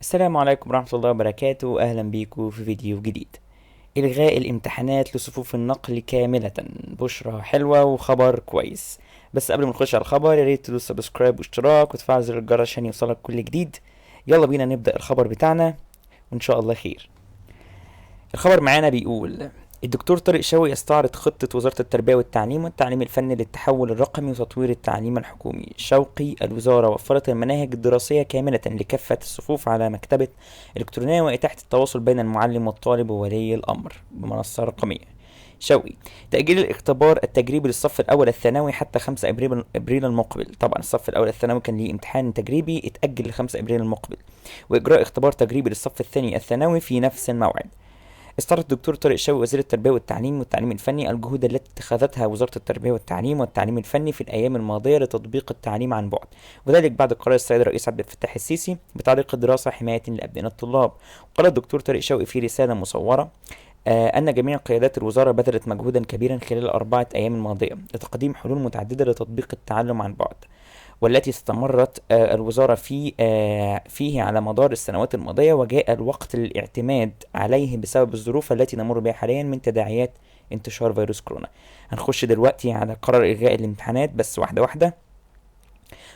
السلام عليكم ورحمة الله وبركاته. أهلا بيكم في فيديو جديد. إلغاء الامتحانات لصفوف النقل كاملة، بشرى حلوة وخبر كويس. بس قبل ما نخش على الخبر يا ريت تدوس سبسكرايب واشتراك وتفعل زر الجرس عشان يوصلك كل جديد. يلا بينا نبدأ الخبر بتاعنا وإن شاء الله خير. الخبر معانا بيقول: الدكتور طارق شوقي يستعرض خطة وزارة التربية والتعليم والتعليم الفني للتحول الرقمي وتطوير التعليم الحكومي. شوقي: الوزارة وفرت المناهج الدراسية كاملة لكافة الصفوف على مكتبة إلكترونية وإتاحة التواصل بين المعلم والطالب وولي الأمر بمنصة رقمية. شوقي: تأجيل الاختبار التجريبي للصف الأول الثانوي حتى 5 أبريل المقبل. طبعا الصف الأول الثانوي كان ليه امتحان تجريبي اتأجل ل 5 أبريل المقبل، وإجراء اختبار تجريبي للصف الثاني الثانوي في نفس الموعد. استعرض الدكتور طارق شوقي وزير التربية والتعليم الفني الجهود التي اتخذتها وزارة التربية والتعليم الفني في الأيام الماضية لتطبيق التعليم عن بعد، وذلك بعد قرار السيد الرئيس عبد الفتاح السيسي بتعليق الدراسة حماية لأبناء الطلاب. وقال الدكتور طارق شوقي في رسالة مصورة أن جميع قيادات الوزارة بذلت مجهودا كبيرا خلال الأربعة أيام الماضية لتقديم حلول متعددة لتطبيق التعلم عن بعد، والتي استمرت الوزارة فيه على مدار السنوات الماضية، وجاء الوقت للاعتماد عليه بسبب الظروف التي نمر بها حاليا من تداعيات انتشار فيروس كورونا. هنخش دلوقتي على قرار إلغاء الامتحانات بس واحدة واحدة.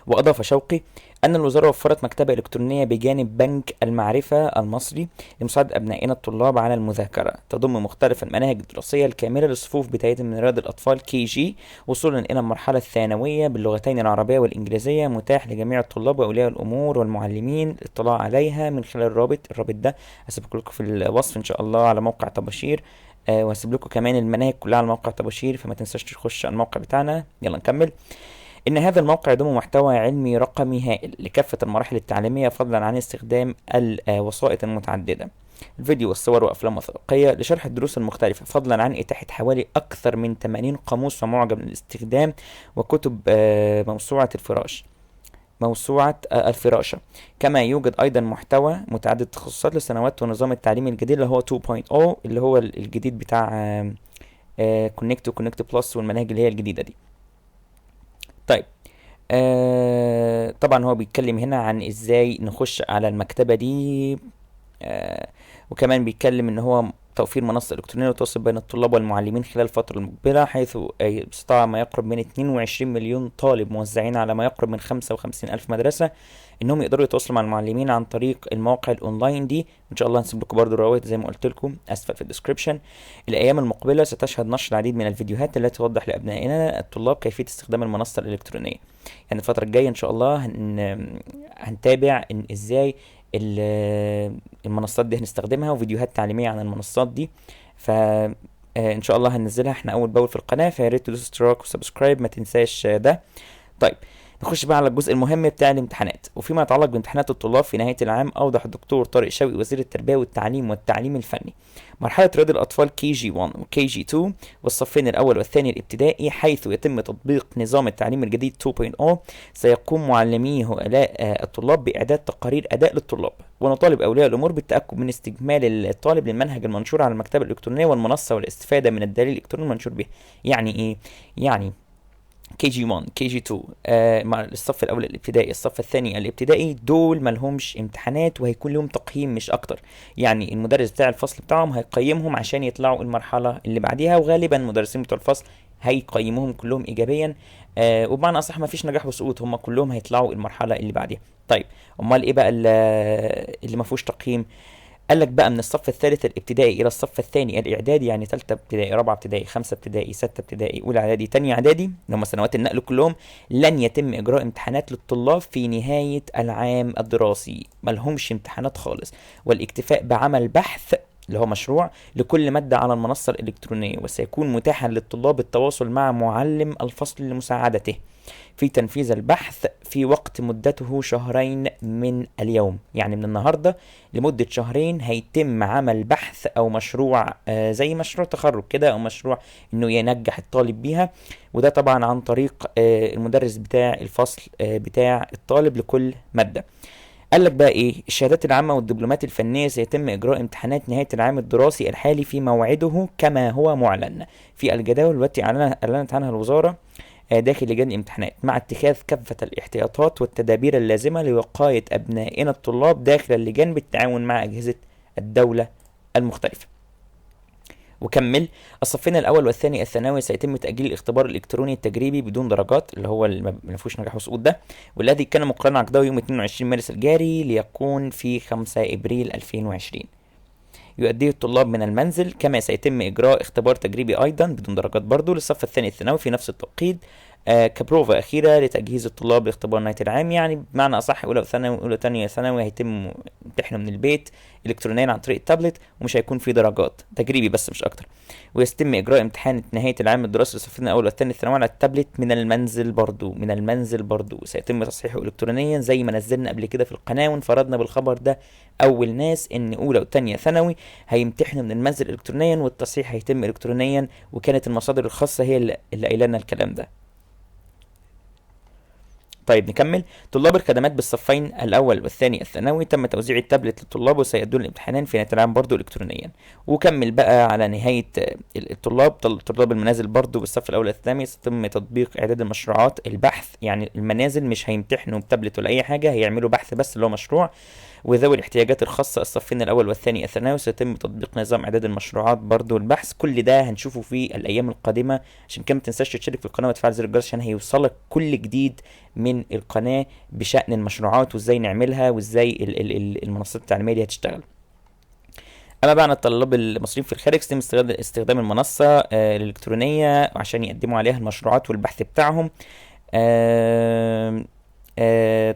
وأضاف شوقي أن الوزارة وفرت مكتبة إلكترونية بجانب بنك المعرفة المصري لمساعدة أبنائنا الطلاب على المذاكرة، تضم مختلف المناهج الدراسية الكاملة للصفوف بداية من رياض الأطفال KG وصولا إلى المرحلة الثانوية باللغتين العربية والإنجليزية، متاح لجميع الطلاب وأولياء الأمور والمعلمين الاطلاع عليها من خلال الرابط ده هسيبكم لكم في الوصف إن شاء الله على موقع طباشير. وهسيب لكم كمان المناهج كلها على موقع طباشير، فما تنساش تخش على الموقع بتاعنا. يلا نكمل. إن هذا الموقع يضم محتوى علمي رقمي هائل لكافة المراحل التعليمية، فضلا عن استخدام الوسائط المتعددة، الفيديو والصور وأفلام وثائقية لشرح الدروس المختلفة، فضلا عن إتاحة حوالي أكثر من 80 قاموس ومعجم للاستخدام وكتب موسوعة الفراشة. كما يوجد أيضا محتوى متعدد التخصصات لسنوات ونظام التعليم الجديد اللي هو 2.0 اللي هو الجديد بتاع كونكت وكونكت بلس والمناهج اللي هي الجديدة دي. طيب، طبعا هو بيتكلم هنا عن ازاي نخش على المكتبة دي. آه وكمان بيتكلم ان هو توفير منصة إلكترونية للتواصل بين الطلاب والمعلمين خلال الفترة المقبلة، حيث استطاع ما يقرب من 22 مليون طالب موزعين على ما يقرب من 55 ألف مدرسة انهم يقدروا يتواصلوا مع المعلمين عن طريق المواقع الاونلاين دي. ان شاء الله هنسيب لكم برضو الروابط زي ما قلت لكم اسفل في الديسكربشن. الايام المقبله ستشهد نشر العديد من الفيديوهات التي توضح لابنائنا الطلاب كيفيه استخدام المنصه الالكترونيه. يعني الفتره الجايه ان شاء الله هنتابع إن ازاي المنصات دي هنستخدمها وفيديوهات تعليميه عن المنصات دي. ف ان شاء الله هننزلها احنا اول باول في القناه، فيا ريت تدوس اشتراك وسبسكرايب ما تنساش ده. طيب، نخش بقى على الجزء المهم بتاع الامتحانات. وفيما يتعلق بامتحانات الطلاب في نهاية العام، أوضح الدكتور طارق شوقي وزير التربية والتعليم الفني مرحلة رياض الأطفال KG1 و KG2 والصفين الأول والثاني الابتدائي، حيث يتم تطبيق نظام التعليم الجديد 2.0. سيقوم معلمي هؤلاء الطلاب بإعداد تقارير أداء للطلاب، ونطالب أولياء الأمور بالتأكد من استكمال الطالب للمنهج المنشور على المكتبة الإلكترونية والمنصة والاستفادة من الدليل الإلكتروني المنشور به. يعني إيه؟ يعني KG1 KG2 مع الصف الاول الابتدائي الصف الثاني الابتدائي دول ملهمش امتحانات وهيكون لهم تقييم مش اكتر. يعني المدرس بتاع الفصل بتاعهم هيقيمهم عشان يطلعوا المرحلة اللي بعديها، وغالبا المدرسين بتوع الفصل هيقيموهم كلهم ايجابيا. وبمعنى اصح ما فيش نجاح وسقوط، هم كلهم هيطلعوا المرحلة اللي بعديها. طيب، امال ايه بقى اللي ما فيهوش تقييم؟ قال لك بقى من الصف الثالث الابتدائي الى الصف الثاني الاعدادي، يعني ثالثه ابتدائي رابعه ابتدائي خمسه ابتدائي سته ابتدائي اولى اعدادي تانية اعدادي اللي هم سنوات النقل كلهم، لن يتم اجراء امتحانات للطلاب في نهايه العام الدراسي، ملهمش امتحانات خالص، والاكتفاء بعمل بحث اللي هو مشروع لكل مادة على المنصة الإلكترونية، وسيكون متاحا للطلاب التواصل مع معلم الفصل لمساعدته في تنفيذ البحث في وقت مدته شهرين من اليوم. يعني من النهاردة لمدة شهرين هيتم عمل بحث أو مشروع زي مشروع تخرج كده، أو مشروع إنه ينجح الطالب بيها، وده طبعا عن طريق المدرس بتاع الفصل بتاع الطالب لكل مادة. قال لك بقى ايه؟ الشهادات العامة والدبلومات الفنية سيتم اجراء امتحانات نهاية العام الدراسي الحالي في موعده كما هو معلن في الجداول التي اعلنت عنها الوزارة داخل لجان الامتحانات، مع اتخاذ كافة الاحتياطات والتدابير اللازمة لوقاية أبنائنا الطلاب داخل اللجان بالتعاون مع أجهزة الدولة المختلفة. وكمل: الصفين الأول والثاني الثانوي سيتم تأجيل الاختبار الإلكتروني التجريبي بدون درجات، اللي هو اللي ما فيهوش نجاح وسقوط ده، والذي كان مقررا عقده يوم 22 مارس الجاري ليكون في 5 إبريل 2020، يؤديه الطلاب من المنزل. كما سيتم إجراء اختبار تجريبي أيضا بدون درجات برضو للصف الثاني الثانوي في نفس التوقيت، كبروفة أخيرة لتجهيز الطلاب لاختبار نهاية العام. يعني بمعنى أصح أولى ثانوي وأولى تانية ثانوي هيتم امتحانه من البيت إلكترونيا عن طريق التابلت، ومش هيكون في درجات، تجريبي بس مش أكتر. ويتم إجراء امتحان نهاية العام الدراسي للصفين الأول والثاني الثانوي على التابلت من المنزل برضو، من المنزل برضو. سيتم تصحيحه إلكترونيا زي ما نزلنا قبل كده في القناة وانفردنا بالخبر ده أول ناس، إن أولى وتانية ثانوي هيمتحنوا من المنزل إلكترونيا والتصحيح هيتم إلكترونيا، وكانت المصادر الخاصة هي اللي قايله لنا الكلام ده. طيب نكمل. طلاب الخدمات بالصفين الاول والثاني الثانوي تم توزيع التابلت للطلاب وسيؤدون الامتحانات في نهايه العام برضه الكترونيا. وكمل بقى على نهايه طلاب المنازل برضه بالصف الاول والثاني سيتم تطبيق اعداد المشروعات البحث، يعني المنازل مش هيمتحنوا بتابلت ولا اي حاجه، هيعملوا بحث بس اللي هو مشروع. وذوي الاحتياجات الخاصة الصفين الأول والثاني الثانوي سيتم تطبيق نظام إعداد المشروعات برضو والبحث. كل ده هنشوفه في الأيام القادمة، عشان كده متنساش تشترك في القناة وتفعل زر الجرس عشان هيوصلك كل جديد من القناة بشأن المشروعات وازاي نعملها وازاي المنصات التعليمية دي هتشتغل. اما بقى عن الطلاب المصريين في الخارج سيتم استخدام المنصة الإلكترونية عشان يقدموا عليها المشروعات والبحث بتاعهم.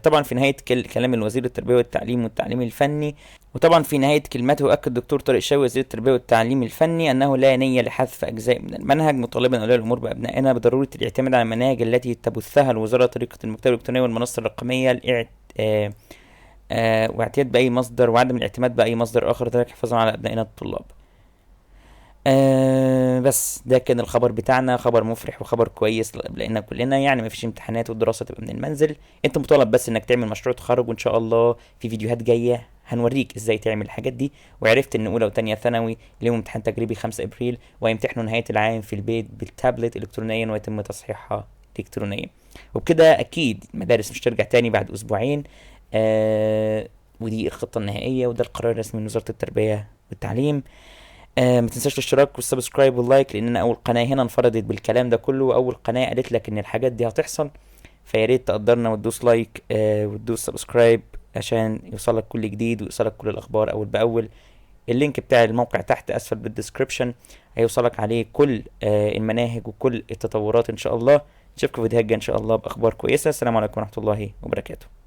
طبعا في نهاية كلام الوزير التربية والتعليم الفني، وطبعا في نهاية كلمته أكد الدكتور طارق شوقي وزير التربية والتعليم الفني أنه لا نية لحذف أجزاء من المنهج، مطالبا أولياء الأمور بأبنائنا بضرورة الاعتماد على المناهج التي تبثها الوزارة طريقة المكتبة الإلكترونية والمنصة الرقمية واعتياد بأي مصدر وعدم الاعتماد بأي مصدر آخر، ذلك حفاظا على أبنائنا الطلاب. بس ده كان الخبر بتاعنا، خبر مفرح وخبر كويس لنا كلنا، يعني مفيش امتحانات والدراسة تبقى من المنزل. انت مطالب بس انك تعمل مشروع تخرج، وان شاء الله في فيديوهات جاية هنوريك ازاي تعمل الحاجات دي. وعرفت ان اولى وتانية ثانوي ليهم امتحان تجريبي 5 ابريل ويمتحنوا نهاية العام في البيت بالتابلت الكترونيا ويتم تصحيحها الكترونيا. وبكده اكيد المدارس مش ترجع تاني بعد اسبوعين. ودي الخطة النهائية وده القرار الرسمي من وزارة التربية والتعليم. ما تنساش الاشتراك والسبسكرايب واللايك، لان اول قناه هنا انفردت بالكلام ده كله، واول قناه قالت لك ان الحاجات دي هتحصل. فياريت تقدرنا وتدوس لايك وتدوس سبسكرايب عشان يوصلك كل جديد ويوصلك كل الاخبار اول باول. اللينك بتاع الموقع تحت اسفل بالديسكريبشن هيوصلك عليه كل المناهج وكل التطورات ان شاء الله. نشوفكم في فيديوهات جايه ان شاء الله باخبار كويسه. السلام عليكم ورحمه الله وبركاته.